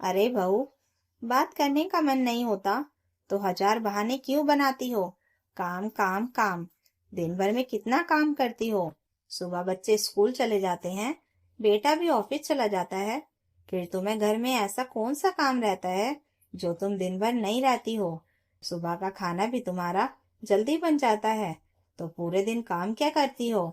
अरे बहू, बात करने का मन नहीं होता तो हजार बहाने क्यों बनाती हो? काम काम काम। दिन भर में कितना काम करती हो? सुबह बच्चे स्कूल चले जाते हैं, बेटा भी ऑफिस चला जाता है। फिर तुम्हें घर में ऐसा कौन सा काम रहता है जो तुम दिन भर नहीं रहती हो? सुबह का खाना भी तुम्हारा जल्दी बन जाता है, तो पूरे दिन काम क्या करती हो?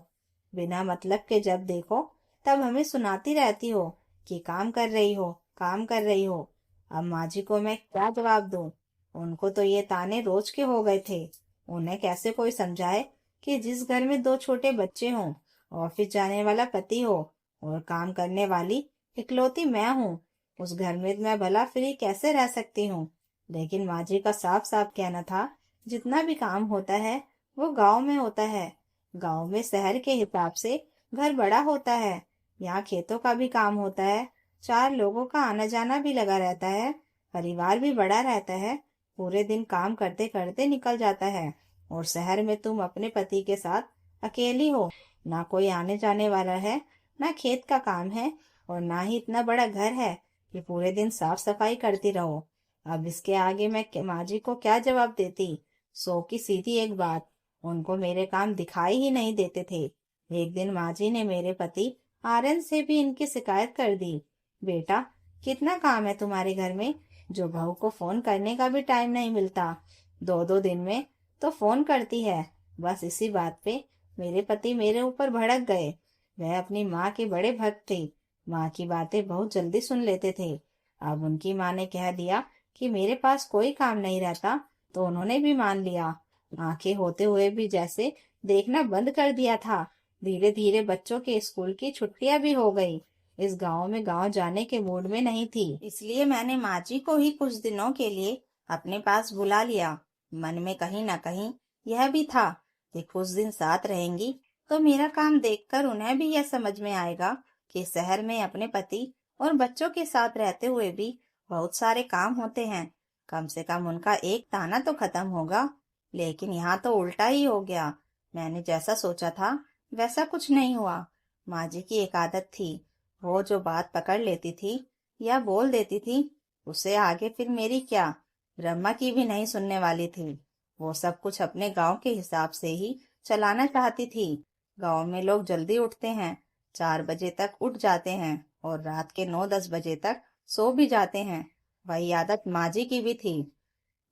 बिना मतलब के जब देखो तब हमें सुनाती रहती हो कि काम कर रही हो, काम कर रही हो। अब माँ जी को मैं क्या जवाब दूं? उनको तो ये ताने रोज के हो गए थे। उन्हें कैसे कोई समझाए कि जिस घर में दो छोटे बच्चे हों, ऑफिस जाने वाला पति हो और काम करने वाली इकलौती मैं हूँ, उस घर में मैं भला फ्री कैसे रह सकती हूँ? लेकिन माँ जी का साफ साफ कहना था, जितना भी काम होता है वो गांव में होता है। गांव में शहर के हिसाब से घर बड़ा होता है। यहाँ खेतों का भी काम होता है, चार लोगों का आना जाना भी लगा रहता है, परिवार भी बड़ा रहता है। पूरे दिन काम करते करते निकल जाता है। और शहर में तुम अपने पति के साथ अकेली हो, ना कोई आने जाने वाला है, ना खेत का काम है, और ना ही इतना बड़ा घर है कि पूरे दिन साफ सफाई करती रहो। अब इसके आगे मैं माँ जी को क्या जवाब देती? सो की सीधी एक बात, उनको मेरे काम दिखाई ही नहीं देते थे। एक दिन माँ जी ने मेरे पति आर्यन से भी इनकी शिकायत कर दी। बेटा, कितना काम है तुम्हारे घर में जो बहू को फोन करने का भी टाइम नहीं मिलता? दो दो दिन में तो फोन करती है। बस इसी बात पे मेरे पति मेरे ऊपर भड़क गए। वह अपनी माँ के बड़े भक्त थे, माँ की बातें बहुत जल्दी सुन लेते थे। अब उनकी माँ ने कह दिया कि मेरे पास कोई काम नहीं रहता, तो उन्होंने भी मान लिया। आंखें होते हुए भी जैसे देखना बंद कर दिया था। धीरे धीरे बच्चों के स्कूल की छुट्टियां भी हो गई। इस गांव में गांव जाने के मूड में नहीं थी, इसलिए मैंने माँ जी को ही कुछ दिनों के लिए अपने पास बुला लिया। मन में कहीं ना कहीं यह भी था कि कुछ दिन साथ रहेंगी तो मेरा काम देखकर उन्हें भी यह समझ में आएगा कि शहर में अपने पति और बच्चों के साथ रहते हुए भी बहुत सारे काम होते हैं। कम से कम उनका एक ताना तो खत्म होगा। लेकिन यहाँ तो उल्टा ही हो गया। मैंने जैसा सोचा था वैसा कुछ नहीं हुआ। माँ जी की एक आदत थी, वो जो बात पकड़ लेती थी या बोल देती थी, उसे आगे फिर मेरी क्या, ब्रह्मा की भी नहीं सुनने वाली थी। वो सब कुछ अपने गांव के हिसाब से ही चलाना चाहती थी। गांव में लोग जल्दी उठते हैं, 4 बजे तक उठ जाते हैं और रात के 9-10 बजे तक सो भी जाते हैं। वही आदत माँ जी की भी थी।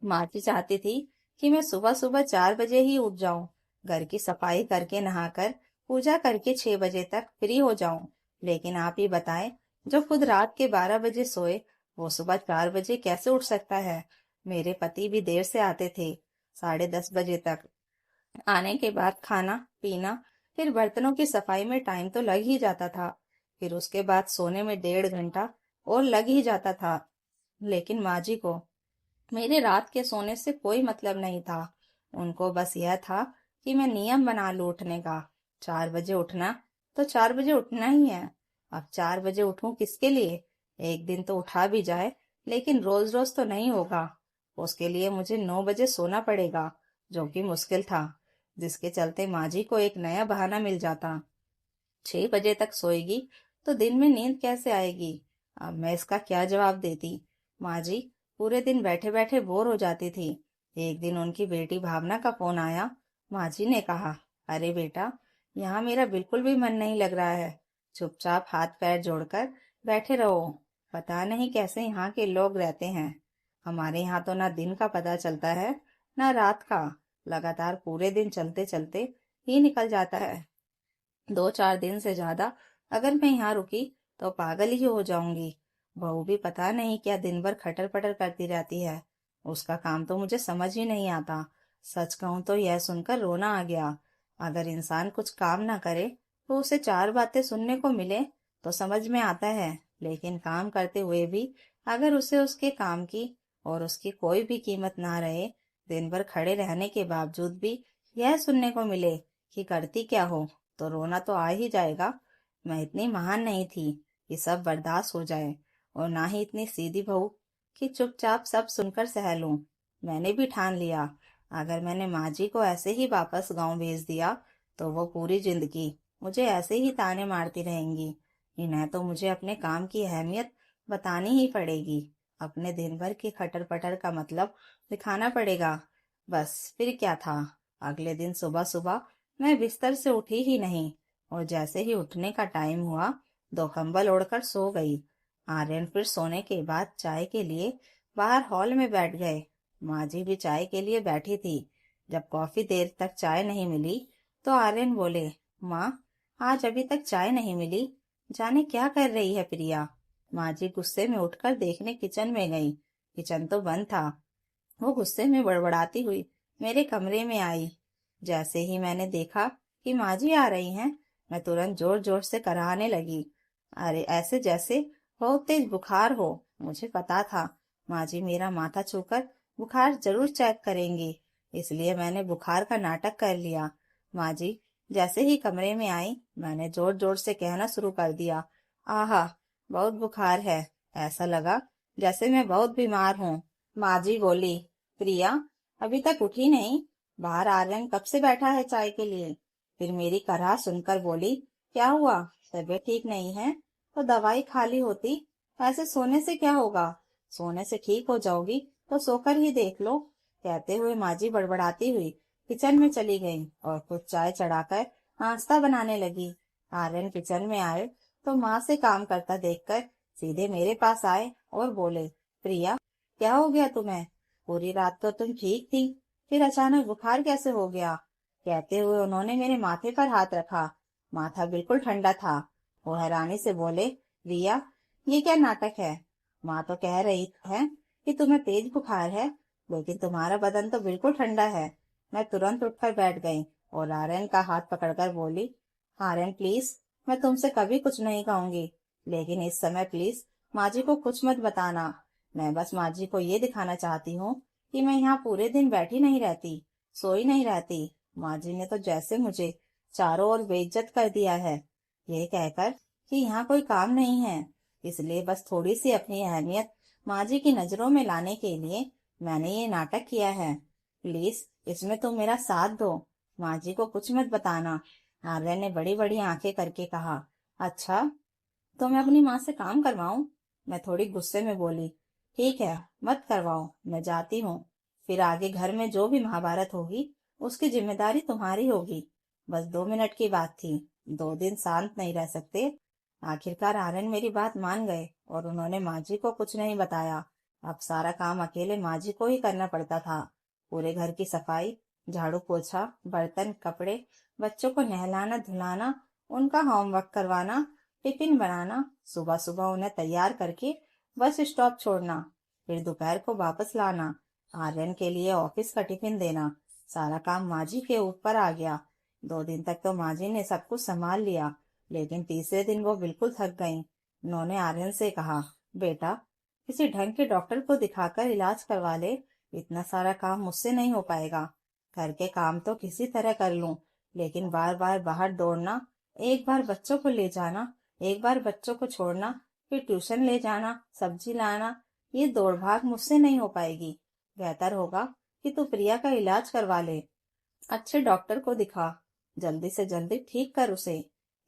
माँ जी चाहती थी कि मैं सुबह सुबह 4 बजे ही उठ जाऊं, घर की सफाई करके नहाकर पूजा करके 6 बजे तक फ्री हो जाऊं। लेकिन आप ही बताएं, जो खुद रात के 12 बजे सोए वो सुबह 4 बजे कैसे उठ सकता है? मेरे पति भी देर से आते थे, 10:30 बजे तक। आने के बाद खाना पीना, फिर बर्तनों की सफाई में टाइम तो लग ही जाता था। फिर उसके बाद सोने में 1.5 घंटा और लग ही जाता था। लेकिन माँ जी को मेरे रात के सोने से कोई मतलब नहीं था। उनको बस यह था कि मैं नियम बना लूं उठने का। 4 बजे उठना तो 4 बजे उठना ही है। अब 4 बजे उठूं किसके लिए? एक दिन तो उठा भी जाए, लेकिन रोज रोज तो नहीं होगा। उसके लिए मुझे 9 बजे सोना पड़ेगा, जो कि मुश्किल था, जिसके चलते माँ जी को एक नया बहाना मिल जाता। 6 बजे तक सोएगी तो दिन में नींद कैसे आएगी? अब मैं इसका क्या जवाब देती? माँ जी पूरे दिन बैठे बैठे बोर हो जाती थी। एक दिन उनकी बेटी भावना का फोन आया। माँ जी ने कहा, अरे बेटा, यहाँ मेरा बिल्कुल भी मन नहीं लग रहा है। चुपचाप हाथ पैर जोड़कर बैठे रहो। पता नहीं कैसे यहाँ के लोग रहते हैं। हमारे यहाँ तो ना दिन का पता चलता है ना रात का। लगातार पूरे दिन चलते चलते ही निकल जाता है। 2-4 दिन से ज्यादा अगर मैं यहाँ रुकी तो पागल ही हो जाऊंगी। बहू भी पता नहीं क्या दिन भर खटर पटर करती रहती है। उसका काम तो मुझे समझ ही नहीं आता। सच कहूं तो यह सुनकर रोना आ गया। अगर इंसान कुछ काम ना करे तो उसे चार बातें सुनने को मिले तो समझ में आता है। लेकिन काम करते हुए भी अगर उसे उसके काम की और उसकी कोई भी कीमत ना रहे, दिन भर खड़े रहने के बावजूद भी यह सुनने को मिले कि करती क्या हो, तो रोना तो आ ही जाएगा। मैं इतनी महान नहीं थी कि सब बर्दाश्त हो जाए, और ना ही इतनी सीधी बहू कि चुपचाप सब सुनकर सह लूं। मैंने भी ठान लिया, अगर मैंने माँ जी को ऐसे ही वापस गांव भेज दिया तो वो पूरी जिंदगी मुझे ऐसे ही ताने मारती रहेंगी। इन्हें तो मुझे अपने काम की अहमियत बतानी ही पड़ेगी। अपने दिन भर की खटर पटर का मतलब दिखाना पड़ेगा। बस फिर क्या था, अगले दिन सुबह सुबह मैं बिस्तर से उठी ही नहीं, और जैसे ही उठने का टाइम हुआ दो कंबल ओढ़कर सो गई। आर्यन फिर सोने के बाद चाय के लिए बाहर हॉल में बैठ गए। माँ जी भी चाय के लिए बैठी थी। जब काफी देर तक चाय नहीं मिली तो आर्यन बोले, माँ, आज अभी तक चाय नहीं मिली, जाने क्या कर रही है प्रिया। माँ जी गुस्से में उठकर देखने किचन में गई। किचन तो बंद था। वो गुस्से में बड़बड़ाती हुई मेरे कमरे में आई। जैसे ही मैंने देखा कि माँ जी आ रही हैं, मैं तुरंत जोर जोर से कराहने लगी। अरे ऐसे जैसे बहुत तेज बुखार हो। मुझे पता था माँ जी मेरा माथा छूकर बुखार जरूर चेक करेंगी, इसलिए मैंने बुखार का नाटक कर लिया। माँ जी जैसे ही कमरे में आई, मैंने जोर जोर से कहना शुरू कर दिया, आहा, बहुत बुखार है। ऐसा लगा जैसे मैं बहुत बीमार हूँ। माँ जी बोली, प्रिया, अभी तक उठी नहीं? बाहर आर्यन कब से बैठा है चाय के लिए। फिर मेरी कराह सुनकर बोली, क्या हुआ, तबीयत ठीक नहीं है? तो दवाई खा ली होती। ऐसे सोने से क्या होगा? सोने से ठीक हो जाओगी तो सोकर ही देख लो। कहते हुए माँ जी बड़बड़ाती हुई किचन में चली गई और कुछ चाय चढ़ाकर नाश्ता बनाने लगी। आर्यन किचन में आए तो माँ से काम करता देखकर सीधे मेरे पास आए और बोले, प्रिया, क्या हो गया तुम्हें? पूरी रात तो तुम ठीक थी, फिर अचानक बुखार कैसे हो गया? कहते हुए उन्होंने मेरे माथे पर हाथ रखा। माथा बिल्कुल ठंडा था। वो हैरानी से बोले, रिया, ये क्या नाटक है? माँ तो कह रही है कि तुम्हें तेज बुखार है, लेकिन तुम्हारा बदन तो बिल्कुल ठंडा है। मैं तुरंत उठकर बैठ गई और आर्यन का हाथ पकड़कर बोली, आर्यन प्लीज, मैं तुमसे कभी कुछ नहीं कहूंगी, लेकिन इस समय प्लीज माँ जी को कुछ मत बताना। मैं बस माँ जी को ये दिखाना चाहती हूँ कि मैं यहाँ पूरे दिन बैठी नहीं रहती, सोई नहीं रहती। माँ जी ने तो जैसे मुझे चारों ओर बेइज्जत कर दिया है, ये कहकर कि यहाँ कोई काम नहीं है। इसलिए बस थोड़ी सी अपनी अहमियत माँ जी की नजरों में लाने के लिए मैंने ये नाटक किया है। प्लीज इसमें तुम मेरा साथ दो, माँ जी को कुछ मत बताना। आर्यन ने बड़ी बड़ी आंखें करके कहा, अच्छा, तो मैं अपनी माँ से काम करवाऊं? मैं थोड़ी गुस्से में बोली, ठीक है, मत करवाओ, मैं जाती हूँ। फिर आगे घर में जो भी महाभारत होगी उसकी जिम्मेदारी तुम्हारी होगी। बस 2 मिनट की बात थी, 2 दिन शांत नहीं रह सकते। आखिरकार आर्यन मेरी बात मान गए और उन्होंने माँ जी को कुछ नहीं बताया। अब सारा काम अकेले माँ जी को ही करना पड़ता था। पूरे घर की सफाई, झाड़ू पोछा, बर्तन, कपड़े, बच्चों को नहलाना धुलाना, उनका होमवर्क करवाना, टिफिन बनाना, सुबह सुबह उन्हें तैयार करके बस स्टॉप छोड़ना, फिर दोपहर को वापस लाना, आर्यन के लिए ऑफिस का टिफिन देना, सारा काम माँ जी के ऊपर आ गया। 2 दिन तक तो माँ जी ने सब कुछ संभाल लिया, लेकिन तीसरे दिन वो बिल्कुल थक गईं। उन्होंने आर्यन से कहा, बेटा, किसी ढंग के डॉक्टर को दिखाकर इलाज करवा ले, इतना सारा काम मुझसे नहीं हो पाएगा। घर के काम तो किसी तरह कर लूं, लेकिन बार बार बाहर दौड़ना, एक बार बच्चों को ले जाना, एक बार बच्चों को छोड़ना, फिर ट्यूशन ले जाना, सब्जी लाना, ये दौड़ भाग मुझसे नहीं हो पाएगी। बेहतर होगा कि तू प्रिया का इलाज करवा ले, अच्छे डॉक्टर को दिखा, जल्दी से जल्दी ठीक कर उसे।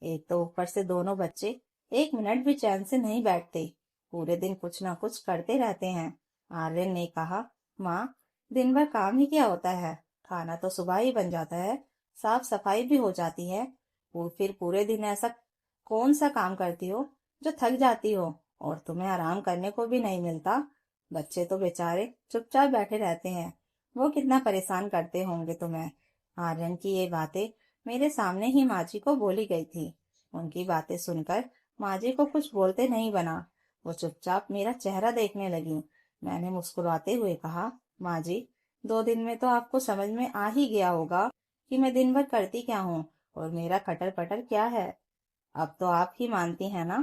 एक तो ऊपर से दोनों बच्चे 1 मिनट भी चैन से नहीं बैठते, पूरे दिन कुछ ना कुछ करते रहते हैं। आर्यन ने कहा, माँ, दिन भर काम ही क्या होता है, खाना तो सुबह ही बन जाता है, साफ सफाई भी हो जाती है, फिर पूरे दिन ऐसा कौन सा काम करती हो जो थक जाती हो और तुम्हें आराम करने को भी नहीं मिलता। बच्चे तो बेचारे चुपचाप बैठे रहते हैं, वो कितना परेशान करते होंगे तुम्हें। आर्यन की ये बातें मेरे सामने ही माँ जी को बोली गई थी। उनकी बातें सुनकर माँ जी को कुछ बोलते नहीं बना। वो चुपचाप मेरा चेहरा देखने लगी। मैंने मुस्कुराते हुए कहा, माँ जी, 2 दिन में तो आपको समझ में आ ही गया होगा कि मैं दिन भर करती क्या हूँ और मेरा खटर पटर क्या है। अब तो आप ही मानती हैं ना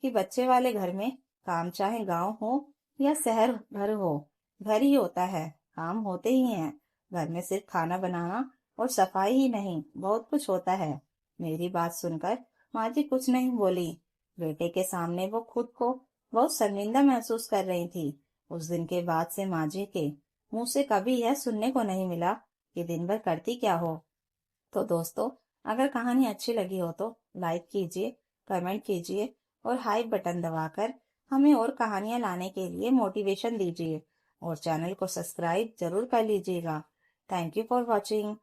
कि बच्चे वाले घर में काम चाहे गांव हो या शहर भर हो, घर ही होता है, काम होते ही हैं। घर में सिर्फ खाना बनाना और सफाई ही नहीं, बहुत कुछ होता है। मेरी बात सुनकर माँ जी कुछ नहीं बोली। बेटे के सामने वो खुद को बहुत शर्मिंदा महसूस कर रही थी। उस दिन के बाद से माँ जी के मुंह से कभी यह सुनने को नहीं मिला कि दिन भर करती क्या हो। तो दोस्तों, अगर कहानी अच्छी लगी हो तो लाइक कीजिए, कमेंट कीजिए और हाई बटन दबाकर हमें और कहानियाँ लाने के लिए मोटिवेशन दीजिए और चैनल को सब्सक्राइब जरूर कर लीजिएगा। Thank you for watching.